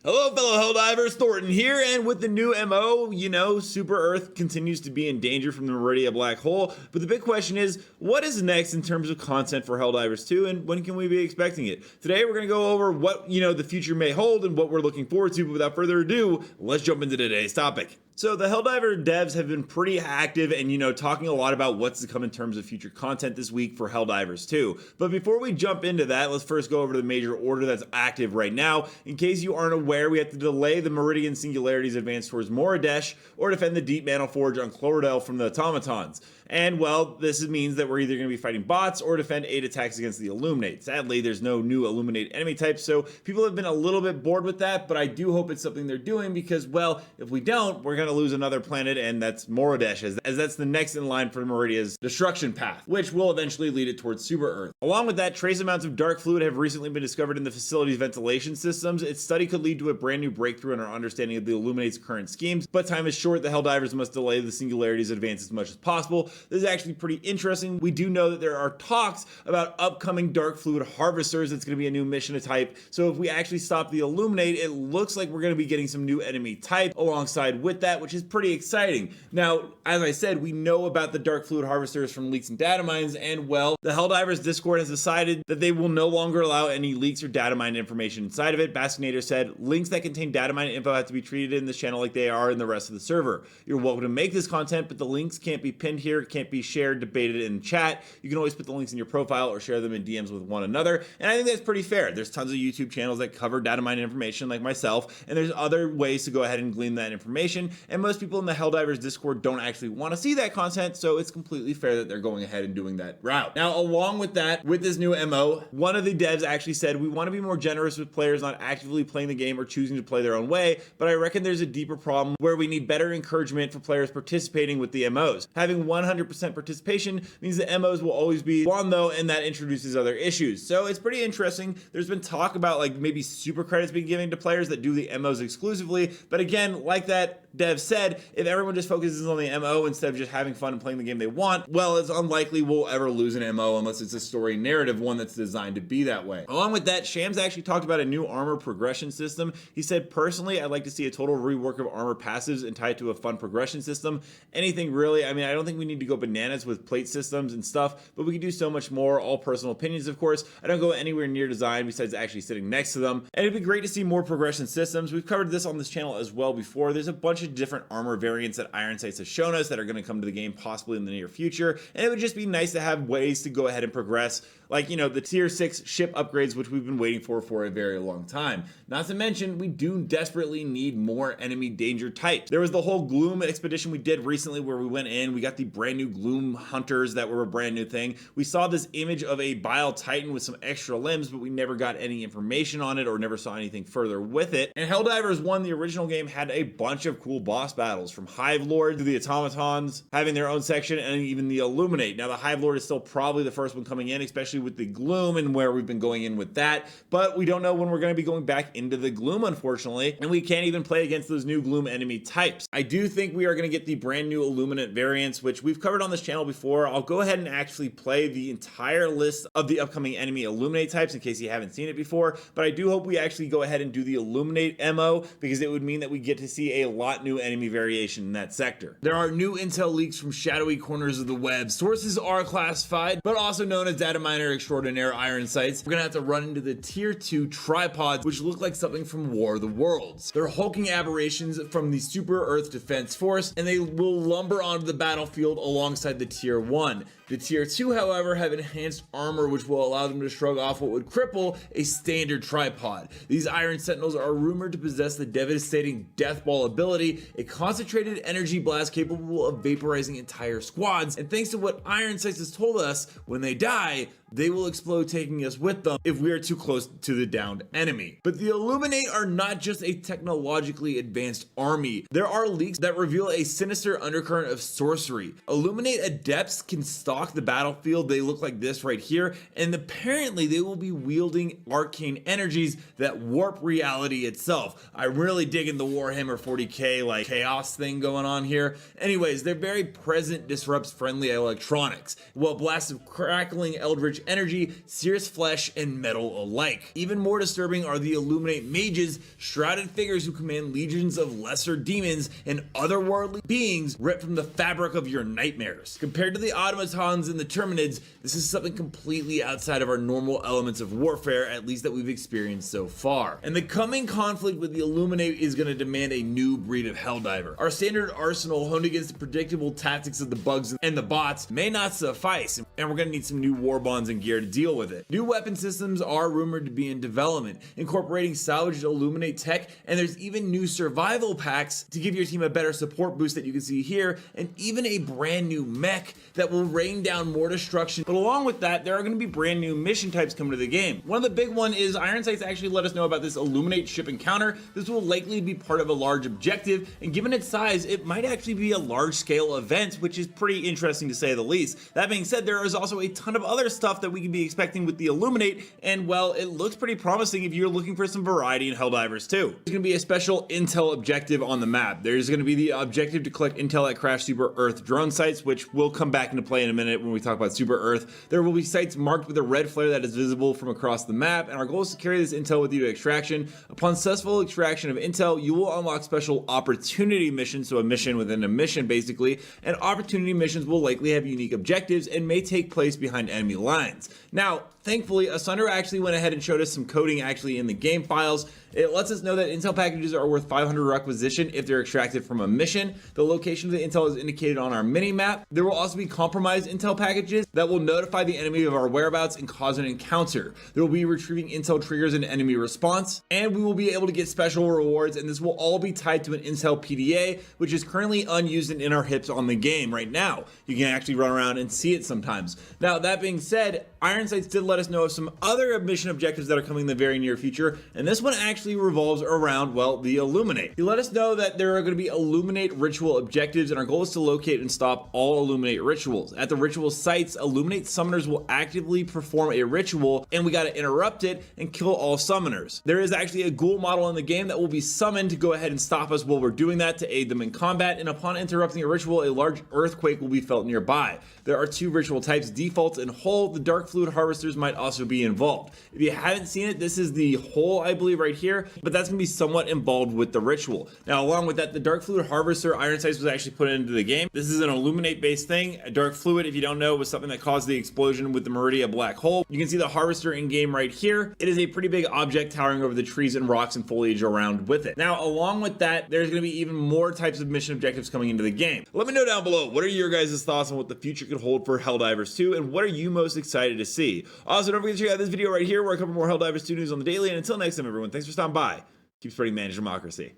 Hello fellow Helldivers, Thornton here, and with the new MO, Super Earth continues to be in danger from the Meridia Black Hole, but the big question is, what is next in terms of content for Helldivers 2, and when can we be expecting it? Today we're going to go over what, the future may hold and what we're looking forward to, but without further ado, let's jump into today's topic. So the Helldiver devs have been pretty active and, talking a lot about what's to come in terms of future content this week for Helldivers 2. But before we jump into that, let's first go over to the major order that's active right now. In case you aren't aware, we have to delay the Meridian Singularity's advance towards Moradesh or defend the Deep Mantle Forge on Clorodel from the automatons. And well, this means that we're either going to be fighting bots or defend 8 attacks against the Illuminate. Sadly, there's no new Illuminate enemy type, so people have been a little bit bored with that, but I do hope it's something they're doing because, well, if we don't, we're going to lose another planet, and that's Moradesh, as that's the next in line for Meridia's destruction path, which will eventually lead it towards Super Earth. Along with that, trace amounts of dark fluid have recently been discovered in the facility's ventilation systems. Its study could lead to a brand new breakthrough in our understanding of the Illuminate's current schemes, but time is short. The Helldivers must delay the Singularity's advance as much as possible. This is actually pretty interesting. We do know that there are talks about upcoming dark fluid harvesters. It's going to be a new mission type. So if we actually stop the Illuminate, it looks like we're going to be getting some new enemy type alongside with that, which is pretty exciting. Now, as I said, we know about the dark fluid harvesters from leaks and data mines, and well, the Helldivers Discord has decided that they will no longer allow any leaks or data mine information inside of it. Baskinator said, links that contain data mine info have to be treated in this channel like they are in the rest of the server. You're welcome to make this content, but the links can't be pinned here, can't be shared, debated in chat. You can always put the links in your profile or share them in DMs with one another, and I think that's pretty fair. There's tons of YouTube channels that cover data mine information like myself, and there's other ways to go ahead and glean that information, and most people in the Helldivers Discord don't actually want to see that content, so it's completely fair that they're going ahead and doing that route. Now, along with that, with this new MO, one of the devs actually said, we want to be more generous with players not actively playing the game or choosing to play their own way, but I reckon there's a deeper problem where we need better encouragement for players participating with the MOs. Having 100% participation means the MOs will always be one though, and that introduces other issues. So it's pretty interesting. There's been talk about like maybe super credits being given to players that do the MOs exclusively, but again, like that dev said, if everyone just focuses on the MO instead of just having fun and playing the game they want, well, it's unlikely we'll ever lose an MO unless it's a story narrative one that's designed to be that way. Along with that, Shams actually talked about a new armor progression system. He said, personally, I'd like to see a total rework of armor passives and tie it to a fun progression system. Anything really. I mean, I don't think we need to go bananas with plate systems and stuff, but we can do so much more. All personal opinions, of course. I don't go anywhere near design besides actually sitting next to them, and it'd be great to see more progression systems. We've covered this on this channel as well before. There's a bunch of different armor variants that Iron Sights has shown us that are going to come to the game possibly in the near future, and it would just be nice to have ways to go ahead and progress, like, the tier 6 ship upgrades, which we've been waiting for a very long time. Not to mention, we do desperately need more enemy danger types. There was the whole Gloom expedition we did recently where we went in, we got the brand new Gloom hunters that were a brand new thing. We saw this image of a Bile Titan with some extra limbs, but we never got any information on it or never saw anything further with it. And Helldivers 1, the original game, had a bunch of cool boss battles, from Hive Lord to the automatons having their own section, and even the Illuminate. Now, the Hive Lord is still probably the first one coming in, especially with the Gloom and where we've been going in with that, but we don't know when we're going to be going back into the Gloom, unfortunately, and we can't even play against those new Gloom enemy types. I do think we are going to get the brand new Illuminate variants, which we've covered on this channel before. I'll go ahead and actually play the entire list of the upcoming enemy Illuminate types in case you haven't seen it before, but I do hope we actually go ahead and do the Illuminate MO, because it would mean that we get to see a lot new enemy variation in that sector. There are new intel leaks from shadowy corners of the web. Sources are classified, but also known as data miner extraordinaire Iron Sights. We're gonna have to run into the tier 2 tripods, which look like something from War of the Worlds. They're hulking aberrations from the Super Earth Defense Force, and they will lumber onto the battlefield alongside the tier 1. The tier 2, however, have enhanced armor which will allow them to shrug off what would cripple a standard tripod. These Iron Sentinels are rumored to possess the devastating Death Ball ability, a concentrated energy blast capable of vaporizing entire squads, and thanks to what Iron Sights has told us, when they die, they will explode, taking us with them if we are too close to the downed enemy. But the Illuminate are not just a technologically advanced army. There are leaks that reveal a sinister undercurrent of sorcery. Illuminate adepts can stalk the battlefield. They look like this right here, and apparently they will be wielding arcane energies that warp reality itself. I'm really digging the Warhammer 40k like chaos thing going on here. Anyways, their very present disrupts friendly electronics, while blasts of crackling eldritch energy, sears flesh and metal alike. Even more disturbing are the Illuminate mages, shrouded figures who command legions of lesser demons and otherworldly beings ripped from the fabric of your nightmares. Compared to the automatons and the terminids, this is something completely outside of our normal elements of warfare, at least that we've experienced so far. And the coming conflict with the Illuminate is going to demand a new breed of Helldiver. Our standard arsenal honed against the predictable tactics of the bugs and the bots may not suffice, and we're going to need some new war bonds and gear to deal with it. New weapon systems are rumored to be in development, incorporating salvaged Illuminate tech, and there's even new survival packs to give your team a better support boost that you can see here, and even a brand new mech that will rain down more destruction. But along with that, there are going to be brand new mission types coming to the game. One of the big one is Iron Sights actually let us know about this Illuminate ship encounter. This will likely be part of a large objective, and given its size, it might actually be a large scale event, which is pretty interesting to say the least. That being said, there is also a ton of other stuff that we can be expecting with the Illuminate, and well, it looks pretty promising if you're looking for some variety in Helldivers 2. There's going to be a special intel objective on the map. There's going to be the objective to collect intel at Crash Super Earth drone sites, which will come back into play in a minute when we talk about Super Earth. There will be sites marked with a red flare that is visible from across the map, and our goal is to carry this intel with you to extraction. Upon successful extraction of intel, you will unlock special opportunity missions, so a mission within a mission basically, and opportunity missions will likely have unique objectives and may take place behind enemy lines. Now, thankfully, Asunder actually went ahead and showed us some coding actually in the game files. It lets us know that intel packages are worth 500 requisition if they're extracted from a mission. The location of the intel is indicated on our mini-map. There will also be compromised intel packages that will notify the enemy of our whereabouts and cause an encounter. There will be retrieving intel triggers an enemy response, and we will be able to get special rewards, and this will all be tied to an intel PDA, which is currently unused and in our hips on the game right now. You can actually run around and see it sometimes. Now, that being said, Iron Sights did let us know of some other mission objectives that are coming in the very near future, and this one actually revolves around, well, the Illuminate. He let us know that there are going to be Illuminate ritual objectives, and our goal is to locate and stop all Illuminate rituals. At the ritual sites, Illuminate summoners will actively perform a ritual, and we got to interrupt it and kill all summoners. There is actually a ghoul model in the game that will be summoned to go ahead and stop us while we're doing that to aid them in combat, and upon interrupting a ritual, a large earthquake will be felt nearby. There are two ritual types, defaults and whole. The dark fluid harvesters might also be involved. If you haven't seen it, this is the whole, I believe, right here, but that's going to be somewhat involved with the ritual. Now, along with that, the dark fluid harvester Iron Sights was actually put into the game. This is an Illuminate based thing. A dark fluid, if you don't know, was something that caused the explosion with the Meridia black hole. You can see the harvester in game right here. It is a pretty big object towering over the trees and rocks and foliage around with it. Now, along with that, there's going to be even more types of mission objectives coming into the game. Let me know down below, what are your guys' thoughts on what the future could hold for Helldivers 2, and what are you most excited to see? Also, don't forget to check out this video right here where I cover more Helldivers 2 news on the daily, and until next time, everyone, thanks for stopping by. Keep spreading managed democracy.